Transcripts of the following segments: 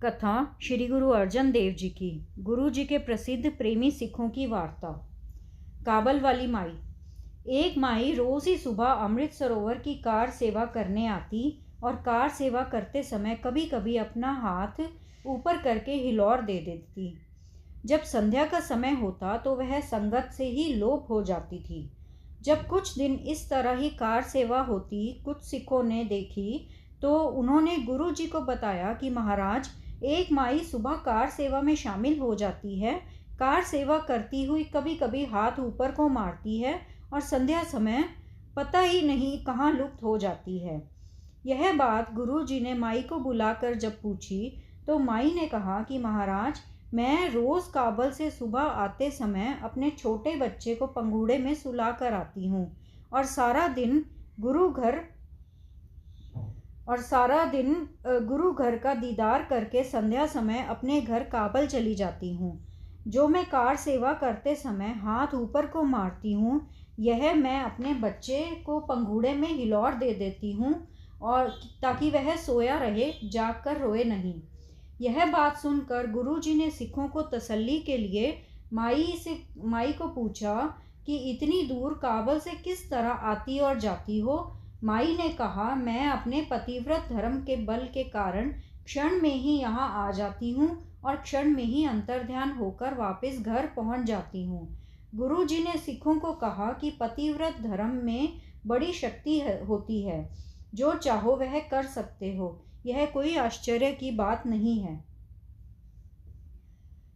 कथा श्री गुरु अर्जन देव जी की। गुरु जी के प्रसिद्ध प्रेमी सिखों की वार्ता। काबल वाली माई। एक माई रोज ही सुबह अमृत सरोवर की कार सेवा करने आती और कार सेवा करते समय कभी कभी अपना हाथ ऊपर करके हिलौर दे देती। जब संध्या का समय होता तो वह संगत से ही लोप हो जाती थी। जब कुछ दिन इस तरह ही कार सेवा होती कुछ सिखों ने देखी तो उन्होंने गुरु जी को बताया कि महाराज, एक माई सुबह कार सेवा में शामिल हो जाती है, कार सेवा करती हुई कभी कभी हाथ ऊपर को मारती है और संध्या समय पता ही नहीं कहाँ लुप्त हो जाती है। यह बात गुरु जी ने माई को बुलाकर जब पूछी तो माई ने कहा कि महाराज, मैं रोज काबल से सुबह आते समय अपने छोटे बच्चे को पंघूड़े में सुला कर आती हूँ और सारा दिन गुरु घर का दीदार करके संध्या समय अपने घर काबल चली जाती हूँ। जो मैं कार सेवा करते समय हाथ ऊपर को मारती हूँ, यह मैं अपने बच्चे को पंघूड़े में हिलौर दे देती हूँ और ताकि वह सोया रहे, जाग कर रोए नहीं। यह बात सुनकर गुरुजी ने सिखों को तसल्ली के लिए माई को पूछा कि इतनी दूर काबल से किस तरह आती और जाती हो। माई ने कहा, मैं अपने पतिव्रत धर्म के बल के कारण क्षण में ही यहाँ आ जाती हूँ और क्षण में ही अंतर्ध्यान होकर वापस घर पहुँच जाती हूँ। गुरुजी ने सिखों को कहा कि पतिव्रत धर्म में बड़ी शक्ति होती है, जो चाहो वह कर सकते हो, यह कोई आश्चर्य की बात नहीं है।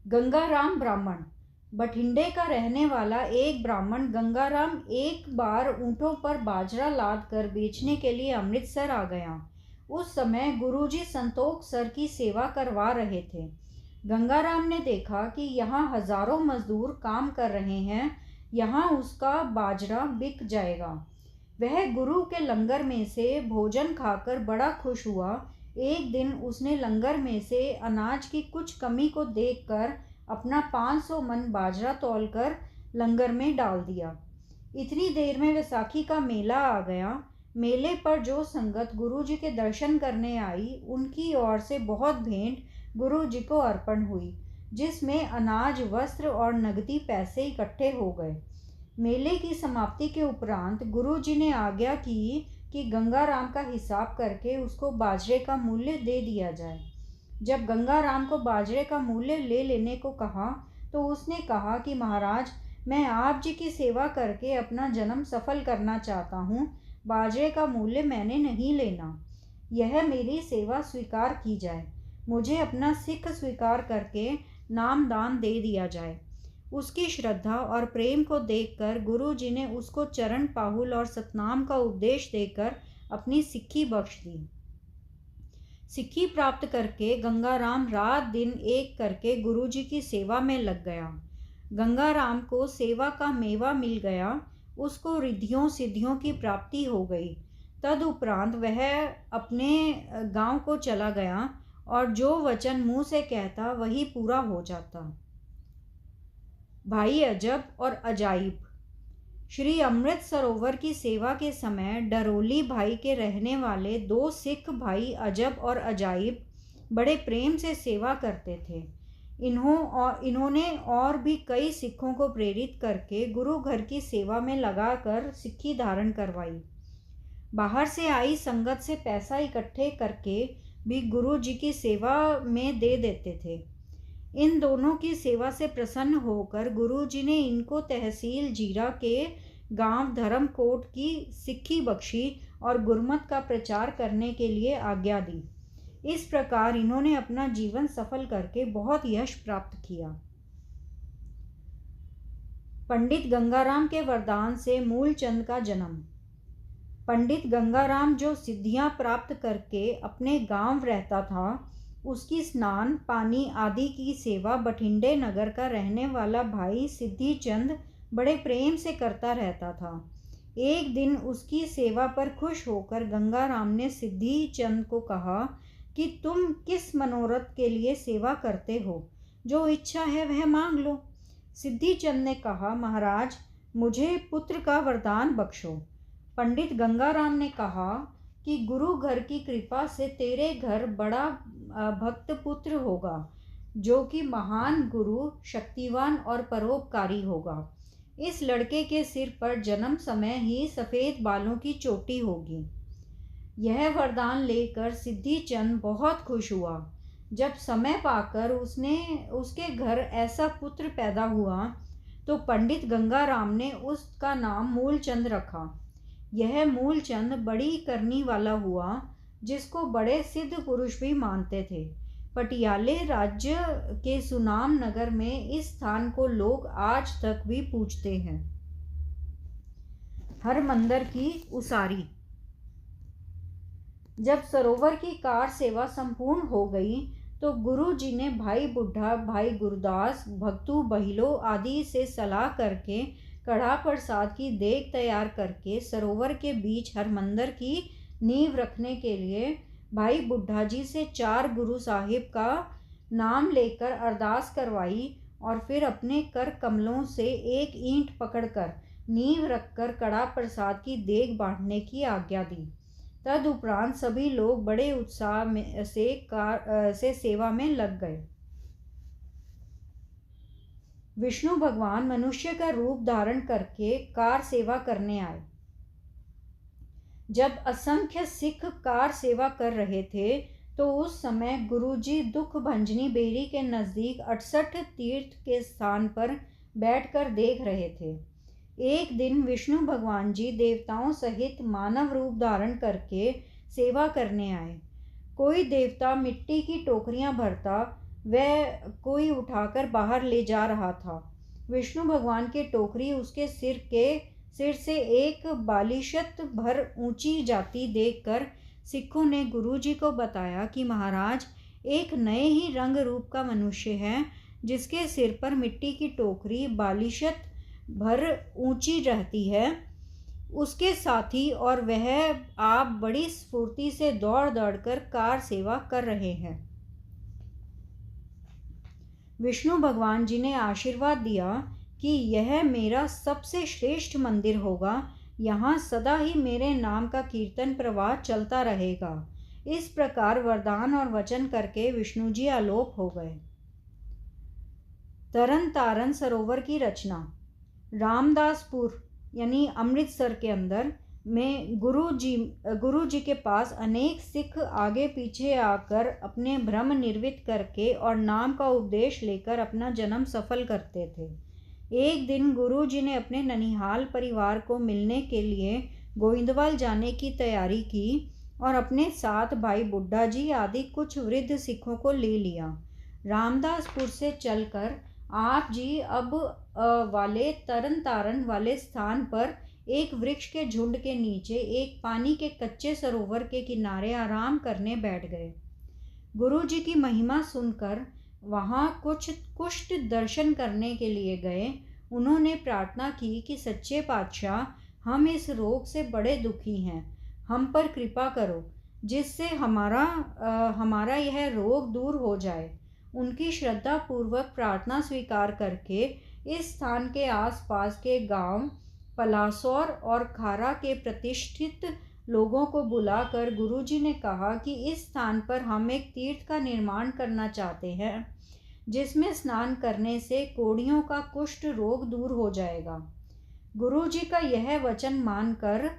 गंगाराम ब्राह्मण। बठिंडे का रहने वाला एक ब्राह्मण गंगाराम एक बार ऊँटों पर बाजरा लाद कर बेचने के लिए अमृतसर आ गया। उस समय गुरुजी संतोख सर की सेवा करवा रहे थे। गंगाराम ने देखा कि यहाँ हजारों मजदूर काम कर रहे हैं, यहाँ उसका बाजरा बिक जाएगा। वह गुरु के लंगर में से भोजन खाकर बड़ा खुश हुआ। एक दिन उसने लंगर में से अनाज की कुछ कमी को देखकर अपना 500 मन बाजरा तौलकर लंगर में डाल दिया। इतनी देर में वैसाखी का मेला आ गया। मेले पर जो संगत गुरुजी के दर्शन करने आई, उनकी ओर से बहुत भेंट गुरुजी को अर्पण हुई, जिसमें अनाज, वस्त्र और नगदी पैसे इकट्ठे हो गए। मेले की समाप्ति के उपरांत गुरुजी ने आज्ञा की कि गंगाराम का हिसाब करके उसको बाजरे का मूल्य दे दिया जाए। जब गंगाराम को बाजरे का मूल्य ले लेने को कहा तो उसने कहा कि महाराज, मैं आप जी की सेवा करके अपना जन्म सफल करना चाहता हूँ, बाजरे का मूल्य मैंने नहीं लेना। यह मेरी सेवा स्वीकार की जाए, मुझे अपना सिख स्वीकार करके नाम दान दे दिया जाए। उसकी श्रद्धा और प्रेम को देखकर गुरु जी ने उसको चरण पाहुल और सतनाम का उपदेश देकर अपनी सिक्खी बख्श दी। सिक्खी प्राप्त करके गंगाराम रात दिन एक करके गुरु जी की सेवा में लग गया। गंगाराम को सेवा का मेवा मिल गया, उसको रिद्धियों सिद्धियों की प्राप्ति हो गई। तदुपरांत वह अपने गांव को चला गया और जो वचन मुंह से कहता वही पूरा हो जाता। भाई अजब और अजाइब। श्री अमृत सरोवर की सेवा के समय डरोली भाई के रहने वाले 2 सिख भाई अजब और अजाइब बड़े प्रेम से सेवा करते थे। इन्होंने और भी कई सिखों को प्रेरित करके गुरु घर की सेवा में लगाकर सिक्खी धारण करवाई। बाहर से आई संगत से पैसा इकट्ठे करके भी गुरु जी की सेवा में दे देते थे। इन दोनों की सेवा से प्रसन्न होकर गुरु जी ने इनको तहसील जीरा के गांव धर्मकोट की सिक्खी बख्शी और गुरमत का प्रचार करने के लिए आज्ञा दी। इस प्रकार इन्होंने अपना जीवन सफल करके बहुत यश प्राप्त किया। पंडित गंगाराम के वरदान से मूलचंद का जन्म। पंडित गंगाराम जो सिद्धियां प्राप्त करके अपने गांव रहता था, उसकी स्नान पानी आदि की सेवा बठिंडे नगर का रहने वाला भाई सिद्धि चंद बड़े प्रेम से करता रहता था। एक दिन उसकी सेवा पर खुश होकर गंगाराम ने सिद्धि चंद को कहा कि तुम किस मनोरथ के लिए सेवा करते हो, जो इच्छा है वह मांग लो। सिद्धि चंद ने कहा, महाराज, मुझे पुत्र का वरदान बख्शो। पंडित गंगाराम ने कहा, कि गुरु घर की कृपा से तेरे घर बड़ा भक्त पुत्र होगा, जो कि महान गुरु, शक्तिवान और परोपकारी होगा। इस लड़के के सिर पर जन्म समय ही सफ़ेद बालों की चोटी होगी। यह वरदान लेकर सिद्धि चंद बहुत खुश हुआ। जब समय पाकर उसके घर ऐसा पुत्र पैदा हुआ तो पंडित गंगाराम ने उसका नाम मूलचंद रखा। यह मूलचंद बड़ी करनी वाला हुआ, जिसको बड़े सिद्ध पुरुष भी मानते थे। पटियाले राज्य के सुनाम नगर में इस स्थान को लोग आज तक भी पूजते हैं। हरमंदर की उसारी। जब सरोवर की कार सेवा संपूर्ण हो गई तो गुरु जी ने भाई बुढ़ा, भाई गुरदास, भक्तू बहिलो आदि से सलाह करके कड़ा प्रसाद की देग तैयार करके सरोवर के बीच हरमंदर की नींव रखने के लिए भाई बुढ़ा जी से 4 गुरु साहिब का नाम लेकर अरदास करवाई और फिर अपने कर कमलों से एक ईंट पकड़कर नींव रखकर कड़ा प्रसाद की देग बांटने की आज्ञा दी। तदुपरांत सभी लोग बड़े उत्साह से सेवा में लग गए। विष्णु भगवान मनुष्य का रूप धारण करके कार सेवा करने आए। जब असंख्य सिख कार सेवा कर रहे थे तो उस समय गुरुजी दुख भंजनी बेरी के नज़दीक 68 तीर्थ के स्थान पर बैठकर देख रहे थे। एक दिन विष्णु भगवान जी देवताओं सहित मानव रूप धारण करके सेवा करने आए। कोई देवता मिट्टी की टोकरियां भरता व कोई उठाकर बाहर ले जा रहा था। विष्णु भगवान की टोकरी उसके सिर से एक बालिशत भर ऊंची जाती देखकर सिखों ने गुरुजी को बताया कि महाराज, एक नए ही रंग रूप का मनुष्य है जिसके सिर पर मिट्टी की टोकरी बालिशत भर ऊंची रहती है। उसके साथी और वह आप बड़ी स्फूर्ति से दौड़ दौड़कर कार सेवा कर रहे हैं। विष्णु भगवान जी ने आशीर्वाद दिया कि यह मेरा सबसे श्रेष्ठ मंदिर होगा। यहाँ सदा ही मेरे नाम का कीर्तन प्रवाह चलता रहेगा। इस प्रकार वरदान और वचन करके विष्णु जी आलोक हो गए। तरन तारन सरोवर की रचना। रामदासपुर यानी अमृतसर के अंदर में गुरु जी के पास अनेक सिख आगे पीछे आकर अपने भ्रम निर्वित करके और नाम का उपदेश लेकर अपना जन्म सफल करते थे। एक दिन गुरु जी ने अपने ननिहाल परिवार को मिलने के लिए गोविंदवाल जाने की तैयारी की और अपने साथ भाई बुड्ढा जी आदि कुछ वृद्ध सिखों को ले लिया। रामदासपुर से चलकर आप जी अब वाले तरन तारन वाले स्थान पर एक वृक्ष के झुंड के नीचे एक पानी के कच्चे सरोवर के किनारे आराम करने बैठ गए। गुरु जी की महिमा सुनकर वहाँ कुछ कुष्ठ दर्शन करने के लिए गए। उन्होंने प्रार्थना की कि सच्चे पातशाह, हम इस रोग से बड़े दुखी हैं, हम पर कृपा करो जिससे हमारा यह रोग दूर हो जाए। उनकी श्रद्धा पूर्वक प्रार्थना स्वीकार करके इस स्थान के आसपास के गांव पलासौर और खारा के प्रतिष्ठित लोगों को बुलाकर गुरुजी ने कहा कि इस स्थान पर हम एक तीर्थ का निर्माण करना चाहते हैं जिसमें स्नान करने से कोढ़ियों का कुष्ठ रोग दूर हो जाएगा। गुरुजी का यह वचन मानकर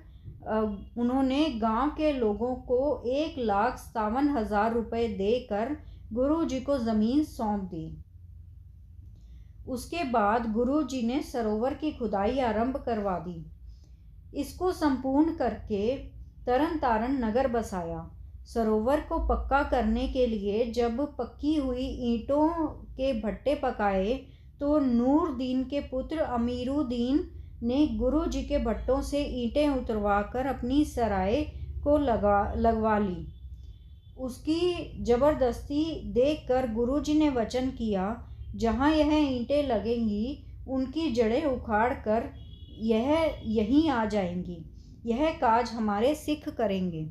उन्होंने गांव के लोगों को 1,57,000 रुपये देकर गुरुजी को ज़मीन सौंप दी। उसके बाद गुरुजी ने सरोवर की खुदाई आरंभ करवा दी। इसको संपूर्ण करके तरन तारण नगर बसाया। सरोवर को पक्का करने के लिए जब पक्की हुई ईंटों के भट्टे पकाए तो नूरदीन के पुत्र अमीरुद्दीन ने गुरु जी के भट्टों से ईंटें उतरवाकर अपनी सराय को लगवा ली। उसकी ज़बरदस्ती देखकर गुरु जी ने वचन किया, जहाँ यह ईंटें लगेंगी उनकी जड़ें उखाड़ कर यह यहीं आ जाएंगी। यह काज हमारे सिख करेंगे।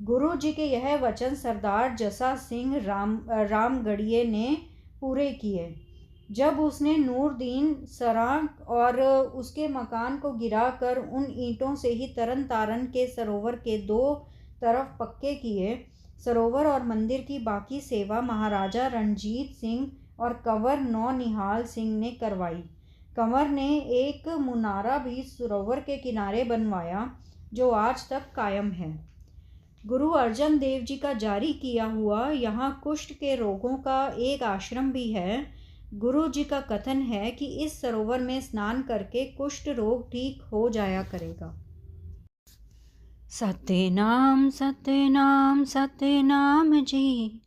गुरु जी के यह वचन सरदार जसा सिंह रामगढ़िए ने पूरे किए। जब उसने नूरदीन सराय और उसके मकान को गिराकर उन ईंटों से ही तरन तारन के सरोवर के दो तरफ पक्के किए, सरोवर और मंदिर की बाकी सेवा महाराजा रणजीत सिंह और कंवर नौनिहाल सिंह ने करवाई। कंवर ने एक मुनारा भी सरोवर के किनारे बनवाया, जो आज तक कायम है। गुरु अर्जन देव जी का जारी किया हुआ यहाँ कुष्ठ के रोगों का एक आश्रम भी है। गुरु जी का कथन है कि इस सरोवर में स्नान करके कुष्ठ रोग ठीक हो जाया करेगा। सतनाम सतनाम सतनाम जी,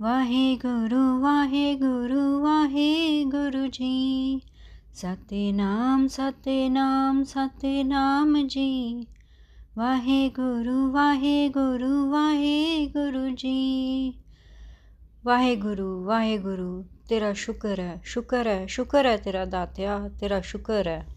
वाहे गुरु जी। सतनाम सतनाम सतनाम जी, वाहे गुरु जी। वाहे गुरु तेरा शुक्र है, शुक्र है, शुक्र है तेरा दात्या, तेरा शुक्र है।